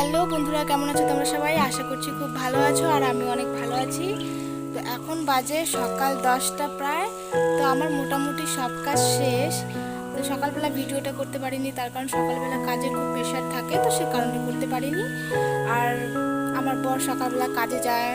Hello বন্ধুরা, কেমন আছো তোমরা সবাই? আশা করছি খুব ভালো আছো আর আমি অনেক ভালো আছি। তো এখন বাজে সকাল 10টা প্রায়। তো আমার মোটামুটি সব কাজ শেষ। তো সকালবেলা ভিডিওটা করতে পারিনি, তার কারণ সকালবেলা কাজের খুব প্রেশার থাকে, তো সে কারণে করতে পারিনি। আর আমার বর সকালবেলা কাজে যায়,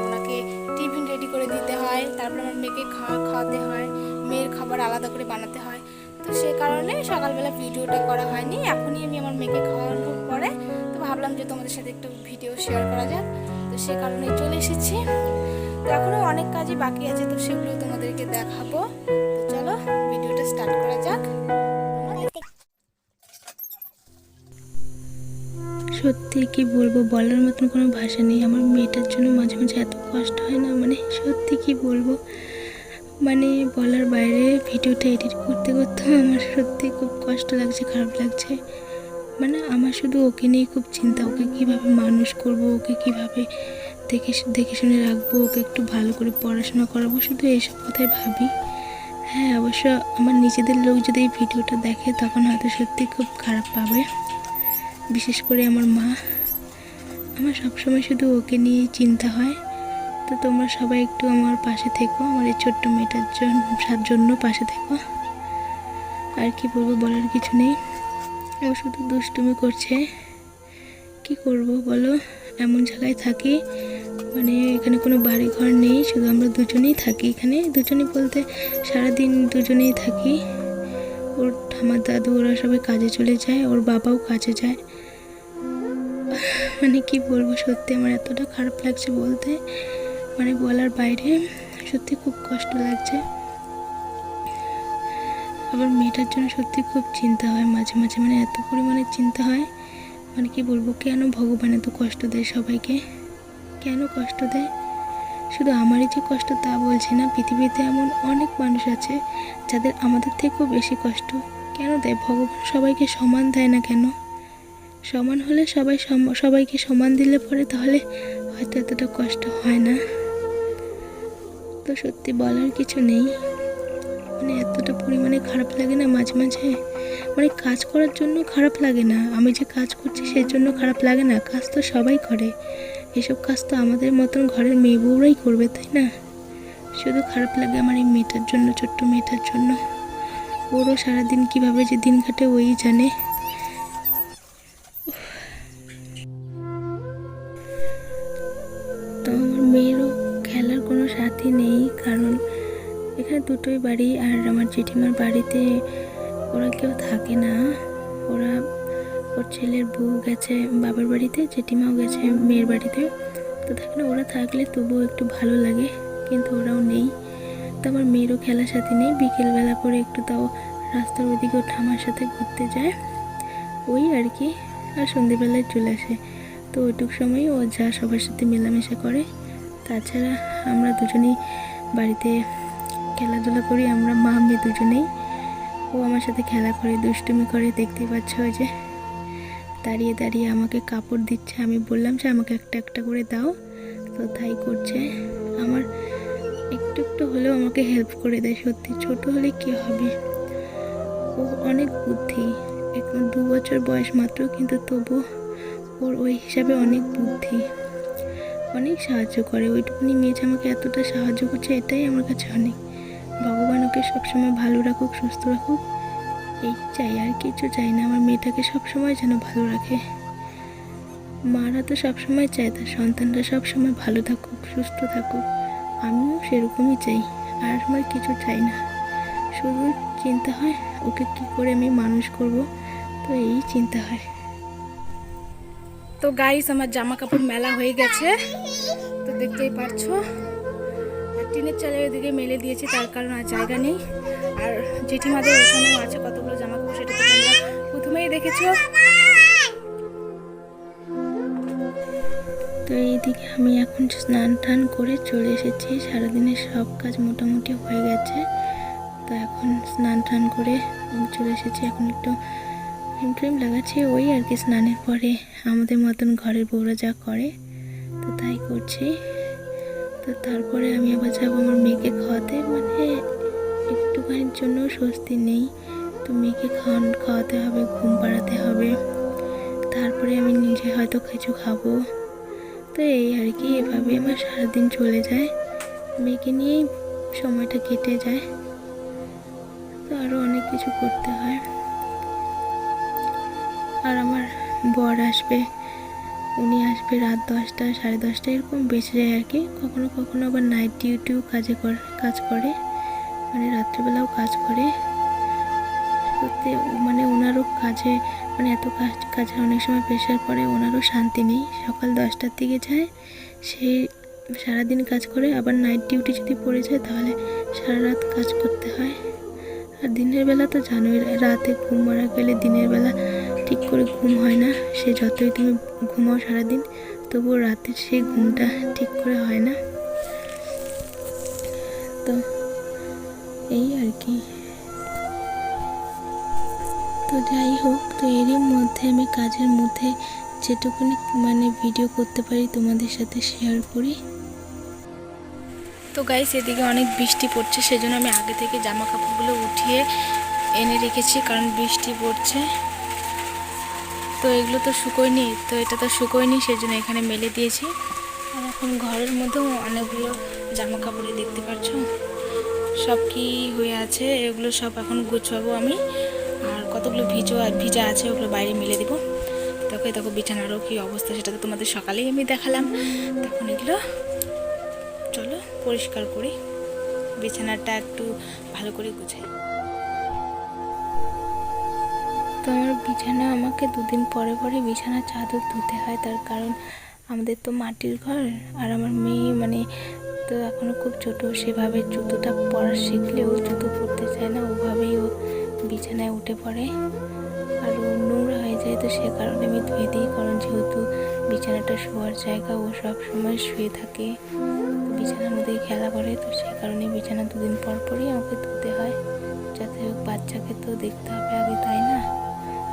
ওনাকে টিফিন রেডি করে দিতে হয়, তারপর আমার মেয়েকে খাওয়াতে হয়, মেয়ের খাবার আলাদা করে বানাতে হয়। তো সে কারণে সকালবেলা ভিডিওটা করা হয়নি। এখনই আমি আমার মেয়েকে খাওয়ানোর পরে তো ভাবলাম যে তোমাদের সাথে একটু ভিডিও শেয়ার করা যাক, তো সে কারণে চলে এসেছি। তো এখনও অনেক কাজই বাকি আছে, তো সেগুলো তোমাদেরকে দেখাবো। তো চলো ভিডিওটা স্টার্ট করা যাক। সত্যি কি বলবো, বলার মতন কোনো ভাষা নেই। আমার মেয়েটার জন্য মাঝে মাঝে এত কষ্ট হয় না, সত্যি কি বলবো, বলার বাইরে। ভিডিওটা এডিট করতে করতে আমার সত্যি খুব কষ্ট লাগছে, খারাপ লাগছে। আমার শুধু ওকে নিয়ে খুব চিন্তা, ওকে কিভাবে মানুষ করব, ওকে কিভাবে দেখে দেখে শুনে রাখবো, ওকে একটু ভালো করে পড়াশোনা করাবো, শুধু এইসব কথাই ভাবি। হ্যাঁ, অবশ্য আমার নিজেদের লোক যদি এই ভিডিওটা দেখে তখন হয়তো সত্যি খুব খারাপ পাবে, বিশেষ করে আমার মা। আমার সবসময় শুধু ওকে নিয়ে চিন্তা হয়। তো তোমরা সবাই একটু আমার পাশে থেকো, আমার এই ছোট্ট মেয়েটার জন্য পাশে থেকো। আর কি বলবো, বলার কিছু নেই। ও শুধু দুষ্টুমি করছে, কি করব বলো। এমন জায়গায় থাকি, এখানে কোনো বাড়ি ঘর নেই, শুধু আমরা দুজনেই থাকি এখানে। দুজনেই বলতে সারাদিন দুজনেই থাকি। ওর আমার দাদু ওরা সবাই কাজে চলে যায়, ওর বাবাও কাজে যায়। কি বলবো, সত্যি আমার এতটা খারাপ লাগছে বলতে, বলার বাইরে। সত্যি খুব কষ্ট লাগছে। আবার মেয়েটার জন্য সত্যি খুব চিন্তা হয় মাঝে মাঝে, এত পরিমাণে চিন্তা হয়। কি বলবো, কেন ভগবান এত কষ্ট দেয় সবাইকে, কেন কষ্ট দেয়? শুধু আমারই যে কষ্ট তা বলছি না, পৃথিবীতে এমন অনেক মানুষ আছে যাদের আমাদের থেকেও বেশি কষ্ট। কেন দেয় ভগবান? সবাইকে সমান দেয় না কেন? সমান হলে সবাইকে সমান দিলে পরে তাহলে হয়তো এতটা কষ্ট হয় না। তো সত্যি বলার কিছু নেই, এতটা পরিমাণে খারাপ লাগে না মাঝে মাঝে। কাজ করার জন্য খারাপ লাগে না, আমি যে কাজ করছি সেই জন্য খারাপ লাগে না। কাজ তো সবাই করে, এসব কাজ তো আমাদের মতন ঘরের মেয়ে বউরাই করবে, তাই না? শুধু খারাপ লাগে আমার এই মেয়েটার জন্য, ছোট্ট মেয়েটার জন্য। ওরও সারাদিন কীভাবে যে দিন কাটে ওই জানে। তো আমার মেয়েরও খেলার কোনো সাথী নেই, কারণ এখানে দুটোই বাড়ি, আর আমার জেঠিমার বাড়িতে ওরা কেউ থাকে না। ওর ছেলের বউ গেছে বাবার বাড়িতে, জেঠিমাও গেছে মেয়ের বাড়িতে। তো থাকে না, ওরা থাকলে তবুও একটু ভালো লাগে, কিন্তু ওরাও নেই। তো আমার মেয়েরও খেলার সাথী নেই। বিকেলবেলা করে একটু তাও রাস্তার ওদিকে ও ঠামার সাথে ঘুরতে যায়, ওই আর কি। আর সন্ধেবেলায় চলে আসে। তো ওইটুক সময় ও যা সবার সাথে মেলামেশা করে। তাছাড়া আমরা দুজনেই বাড়িতে খেলাধুলা করি, আমরা মা মেয়ে দুজনেই। ও আমার সাথে খেলা করে, দুষ্টুমি করে, দেখতেই পাচ্ছ ওই যে দাঁড়িয়ে দাঁড়িয়ে আমাকে কাপড় দিচ্ছে। আমি বললাম যে আমাকে একটা একটা করে দাও, তো তাই করছে। আমার একটু একটু হলেও আমাকে হেল্প করে দেয়। সত্যি ছোট হলে কি হবে, ও অনেক বুদ্ধি। এখন 2 বছর বয়স মাত্র, কিন্তু তবু ওর ওই হিসাবে অনেক বুদ্ধি, অনেক সাহায্য করে। ওইটুকুনি মেয়ে আমাকে এতটা সাহায্য করছে, এটাই আমার কাছে অনেক। ভগবান ওকে সবসময় ভালো রাখুক, সুস্থ রাখুক, এই চাই, আর কিছু চাই না। আমার মেয়েটাকে সবসময় যেন ভালো রাখে। মারা তো সবসময় চায় তার সন্তানরা সবসময় ভালো থাকুক, সুস্থ থাকুক। আমিও সেরকমই চাই, আর আমার কিছু চাই না। শুধু চিন্তা হয় ওকে কি করে আমি মানুষ করব, তো এই চিন্তা হয়। তো গাইস, আমার জামা কাপড় মেলা হয়ে গেছে, তো দেখতেই পারছো। টিনের চালের ওদিকে মেলে দিয়েছি, তার কারণ আর জায়গা নেই। আর জেঠিমাদের ওখানেও আছে কতগুলো জামা কাপড়, সেটা তো তোমরা প্রথমেই দেখেছো। তো এইদিকে আমি এখন স্নান টান করে চলে এসেছি, সারাদিনের সব কাজ মোটামুটি হয়ে গেছে। তো এখন স্নান টান করে চলে এসেছি, এখন একটু ক্রিম লাগাচ্ছি, ওই আর কি স্নানের পরে আমাদের মতন ঘরের বউরা যা করে, তো তাই করছি। তো তারপরে আমি আবার যাবো আমার মেয়েকে খাওয়াতে, একটুখানির জন্য স্বস্তি নেই। তো মেয়েকে খাওয়াতে হবে, ঘুম পাড়াতে হবে, তারপর তারপরে আমি নিজে হয়তো কিছু খাবো। তো এই আর কি, এভাবে আমার সারাদিন চলে যায়, মেয়েকে নিয়েই সময়টা কেটে যায়। তো আরও অনেক কিছু করতে হয়। আর আমার বর আসবে, উনি আসবে রাত 10টা 10:30 এরকম বেঁচে যায় আর কি। কখনো কখনো আবার নাইট ডিউটিও কাজ করে, মানে রাত্রিবেলাও কাজ করে। সত্যি মানে ওনারও কাজে মানে এত কাজের অনেক সময় প্রেশার পড়ে, ওনারও শান্তি নেই। সকাল 10টার দিকে যায়, সে সারাদিন কাজ করে, আবার নাইট ডিউটি যদি পড়ে যায় তাহলে সারা রাত কাজ করতে হয়। আর দিনের বেলা তো জানোই, রাতে ঘুম মারা গেলে দিনের বেলা ঠিক করে ঘুম হয় না। সে যতই তুমি ঘুমাও সারাদিন, তবুও রাতের সেই ঘুমটা ঠিক করে হয় না। তো এই আর কি। তো যাই হোক, তো এরই মধ্যে আমি কাজের মধ্যে যেটুকুনি মানে ভিডিও করতে পারি তোমাদের সাথে শেয়ার করি। তো গাইস, এদিকে অনেক বৃষ্টি পড়ছে, সেজন্য আমি আগে থেকে জামা কাপড়গুলো উঠিয়ে এনে রেখেছি, কারণ বৃষ্টি পড়ছে। তো এগুলো তো শুকোয়নি, তো এটা তো শুকোয়নি, সেজন্য এখানে মেলে দিয়েছি। আর এখন ঘরের মধ্যেও অনেকগুলো জামা কাপড় দেখতে পাচ্ছ, সব কি হয়ে আছে, এগুলো সব এখন গুছাবো আমি। আর কতগুলো ভিজা আছে, ওগুলো বাইরে মেলে দেবো। দেখো বিছানারও কি অবস্থা, সেটা তো তোমাদের সকালেই আমি দেখালাম। তখন এগুলো চলো পরিষ্কার করি, বিছানাটা একটু ভালো করে গুছাই। তো আমার বিছানা, আমাকে 2 দিন পরে পরে বিছানার চাদর ধুতে হয়, তার কারণ আমাদের তো মাটির ঘর। আর আমার মেয়ে মানে তো এখনও খুব ছোট, সেভাবে জুতোটা পরা শিখলেও জুতো পরতে চায় না, ওভাবেই ও বিছানায় উঠে পড়ে আর ও নোংরা হয়ে যায়। তো সে কারণে আমি ধুয়ে দিই, কারণ যেহেতু বিছানাটা শোয়ার জায়গা, ও সব সময় শুয়ে থাকে, বিছানার মধ্যেই খেলা করে। তো সে কারণে বিছানা 2 দিন পর পরই আমাকে ধুতে হয়, যাতে হোক বাচ্চাকে তো দেখতে হবে আগে, তাই না?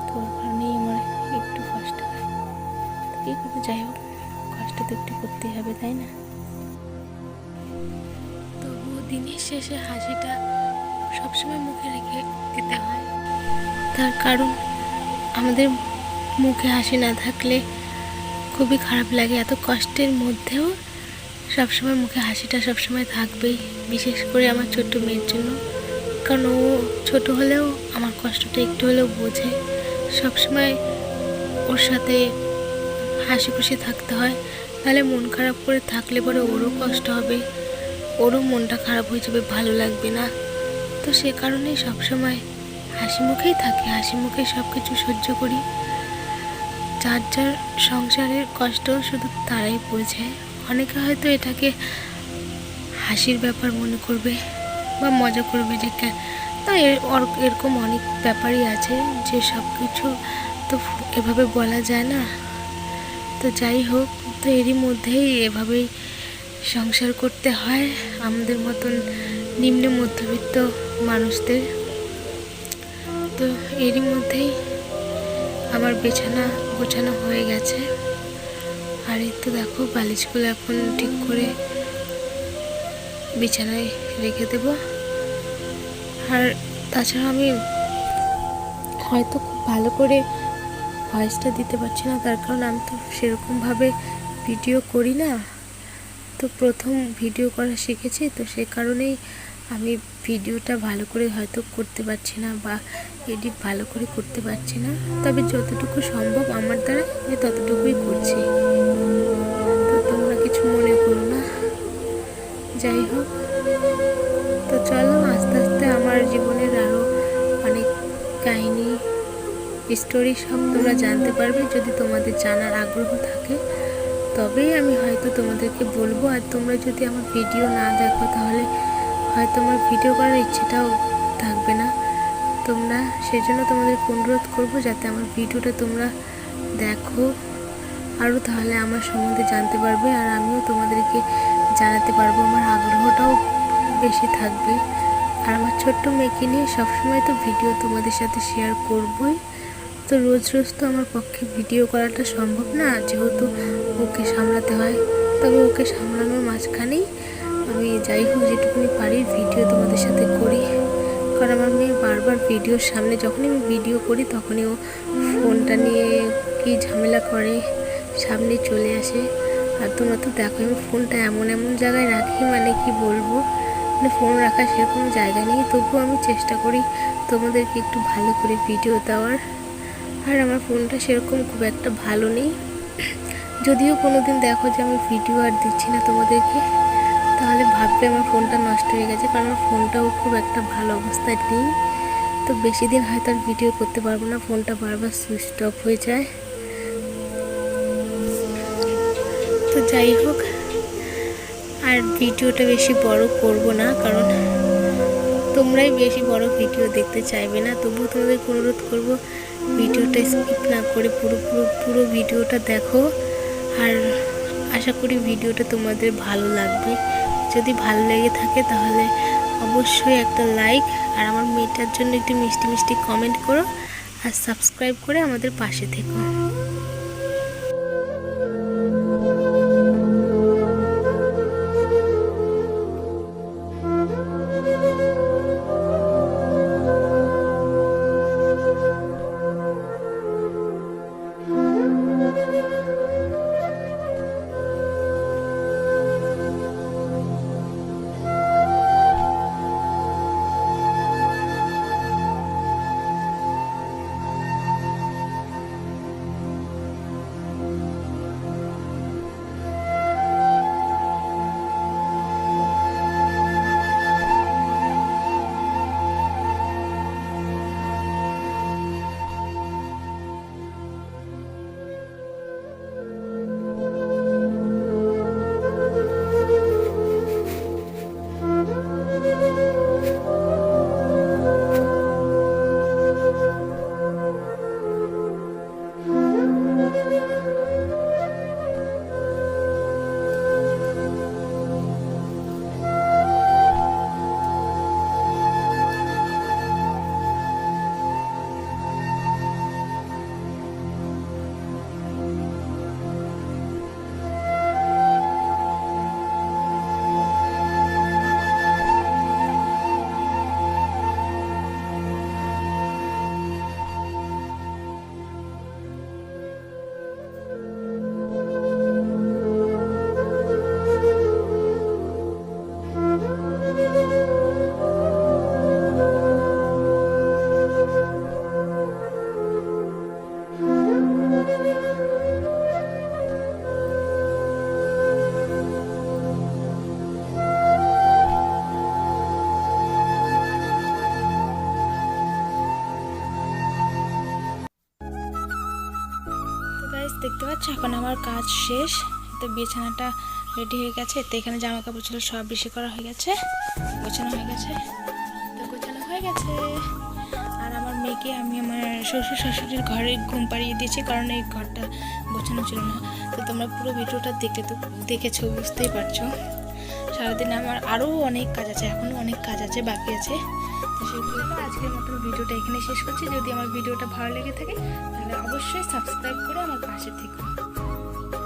তো ওর কারণেই আমার একটু কষ্ট হয়। তো কী করতে, যাই হোক, কষ্ট তো একটু করতেই হবে, তাই না? তবুও দিনের শেষে হাসিটা সবসময় মুখে রেখে দিতে হয়, তার কারণ আমাদের মুখে হাসি না থাকলে খুবই খারাপ লাগে। এত কষ্টের মধ্যেও সবসময় মুখে হাসিটা সবসময় থাকবেই, বিশেষ করে আমার ছোট্ট মেয়ের জন্য, কারণ ও ছোট হলেও আমার কষ্টটা একটু হলেও বোঝে। সবসময় ওর সাথে হাসি খুশি থাকতে হয়, তাহলে মন খারাপ করে থাকলে পরে ওরও কষ্ট হবে, ওরও মনটা খারাপ হয়ে যাবে, ভালো লাগবে না। তো সে কারণেই সবসময় হাসি মুখেই থাকি, হাসি মুখে সব কিছু সহ্য করি। যার যার সংসারের কষ্ট শুধু তারাই বোঝে। অনেকে হয়তো এটাকে হাসির ব্যাপার মনে করবে বা মজা করবে, যে তা এরকম অনেক ব্যাপারই আছে যে সব কিছু তো এভাবে বলা যায় না। তো যাই হোক, তো এরই মধ্যেই এভাবেই সংসার করতে হয় আমাদের মতন নিম্ন মধ্যবিত্ত মানুষদের। তো এরই মধ্যেই আমার বিছানা গোছানো হয়ে গেছে। আর এই তো দেখো, বালিশগুলো এখন ঠিক করে বিছানায় রেখে দেব। আর তাছাড়া আমি হয়তো খুব ভালো করে ভয়েসটা দিতে পারছি না, তার কারণ আমি তো সেরকমভাবে ভিডিও করি না, তো প্রথম ভিডিও করা শিখেছি। তো সে কারণেই আমি ভিডিওটা ভালো করে হয়তো করতে পারছি না বা এডিট ভালো করে করতে পারছি না, তবে যতটুকু সম্ভব আমার দ্বারা আমি ততটুকুই করছি। তো তোমরা কিছু মনে করো না। যাই হোক, তো চলো আস্তে আস্তে আমার জীবনের আরও অনেক কাহিনী স্টোরি সব তোমরা জানতে পারবে। যদি তোমাদের জানার আগ্রহ থাকে তবেই আমি হয়তো তোমাদেরকে বলবো। আর তোমরা যদি আমার ভিডিও না দেখো তাহলে হয়তো আমার ভিডিও করার ইচ্ছেটাও থাকবে না। তোমরা সেজন্য তোমাদেরকে অনুরোধ করবো যাতে আমার ভিডিওটা তোমরা দেখো আরও, তাহলে আমার সম্বন্ধে জানতে পারবে আর আমিও তোমাদেরকে জানাতে পারবো, আমার আগ্রহটাও বেশি থাকবে। আর আমার ছোট্ট মেয়েকে নিয়ে সবসময় তো ভিডিও তোমাদের সাথে শেয়ার করবই। তো রোজ রোজ তো আমার পক্ষে ভিডিও করাটা সম্ভব না, যেহেতু ওকে সামলাতে হয়। তবে ওকে সামলানোর মাঝখানেই আমি যাই হোক যেটুকুনি পারি ভিডিও তোমাদের সাথে করি। কারণ আমার মেয়ে বারবার ভিডিওর সামনে, যখনই আমি ভিডিও করি তখনই ও ফোনটা নিয়ে কি ঝামেলা করে, সামনে চলে আসে। আর তোমরা তো দেখো আমি ফোনটা এমন এমন জায়গায় রাখি, মানে কি বলবো, মানে ফোন রাখার সেরকম জায়গা নেই, তবুও আমি চেষ্টা করি তোমাদেরকে একটু ভালো করে ভিডিও দেওয়ার। আর আমার ফোনটা সেরকম খুব একটা ভালো নেই, যদিও কোনো দিন দেখো যে আমি ভিডিও আর দিচ্ছি না তোমাদেরকে, তাহলে ভাববে আমার ফোনটা নষ্ট হয়ে গেছে, কারণ আমার ফোনটাও খুব একটা ভালো অবস্থায় নেই। তো বেশি দিন হয়তো আর ভিডিও করতে পারবো না, ফোনটা বারবার সুইচ অফ হয়ে যায়। তো যাই হোক, আর ভিডিওটা বেশি বড় করব না, কারণ তোমরাই বেশি বড় ভিডিও দেখতে চাইবে না। তবুও তোমাদেরকে অনুরোধ করব ভিডিওটা স্কিপ না করে পুরো ভিডিওটা দেখো। আর আশা করি ভিডিওটা তোমাদের ভালো লাগবে। যদি ভালো লেগে থাকে তাহলে অবশ্যই একটা লাইক, আর আমার মেয়েটার জন্য একটু মিষ্টি মিষ্টি কমেন্ট করো, আর সাবস্ক্রাইব করে আমাদের পাশে থেকো। দেখতে পাচ্ছ এখন আমার কাজ শেষ। তো বিছানাটা রেডি হয়ে গেছে, তো এখানে জামা কাপড় ছিল সব বেশি করা হয়ে গেছে, গোছানো হয়ে গেছে। আর আমার মেয়েকে আমি আমার শ্বশুর শাশুড়ির ঘরে ঘুম পাড়িয়ে দিয়েছি, কারণ এই ঘরটা গোছানো ছিল না। তো তোমরা পুরো ভিডিওটা দেখেছো, বুঝতেই পারছো। সারাদিন আমার আরও অনেক কাজ আছে, এখনও অনেক কাজ আছে, বাকি আছে। তো সেগুলো আজকের মতন ভিডিওটা এখানে শেষ করছি। যদি আমার ভিডিওটা ভালো লেগে থাকে তাহলে অবশ্যই সাবস্ক্রাইব করে আমার পাশে থেকো।